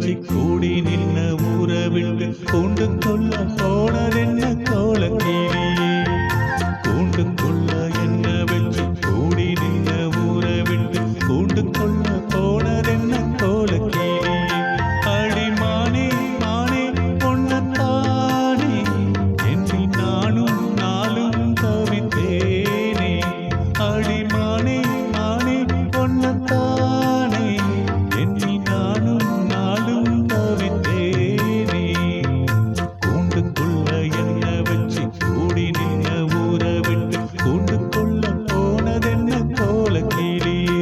வச்சு கூடி நின்ன ஊற விட்டு கூண்டு கொள்ள போனதென்ன கோலக்கிளியே கூண்டு கொள்ள என்ன வச்சு கூடி நின்ன ஊற விட்டு கூண்டு கொள்ள போனதென்ன கோலக்கிளியே அடிமானே மானே பொன்னத்தானே என்னை நானும் நாளும் தவித்தேனே அடிமானே மானே பொன்னத்தானே என்னை நானும் நாளும் தவித்தேனே கூண்டுக்குள்ள என்ன வச்சு கூடி நின்ன ஊற விட்டு கூண்டு கொள்ள போனதென்ன கோலக்கிளியே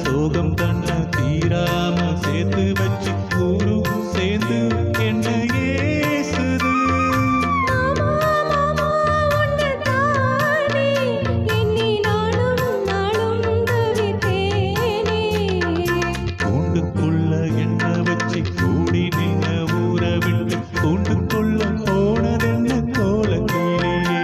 சோகம் கண்ண தீராம சேர்த்து வச்சு ஊரும் சேர்ந்து என்ன ஏசுது கூண்டுக்குள்ள என்ன வச்சு கூடி நின்ன ஊற விட்டு கூண்டுக்குள்ள போனதென்ன கோலக்கிளியே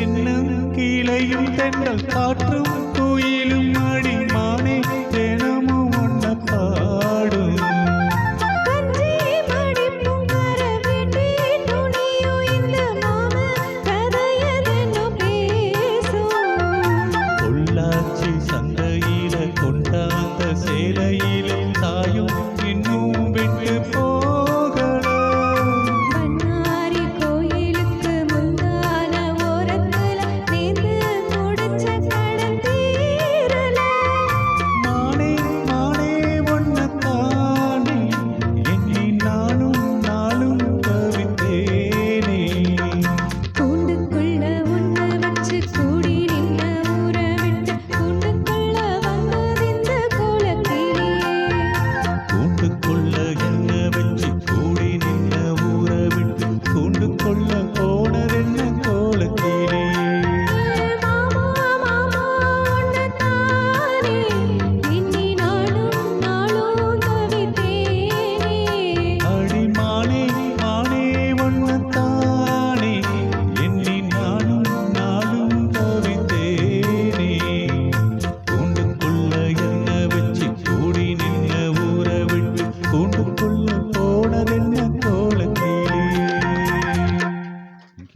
தென்னங்கீழையும் தென்றல் காற்றும்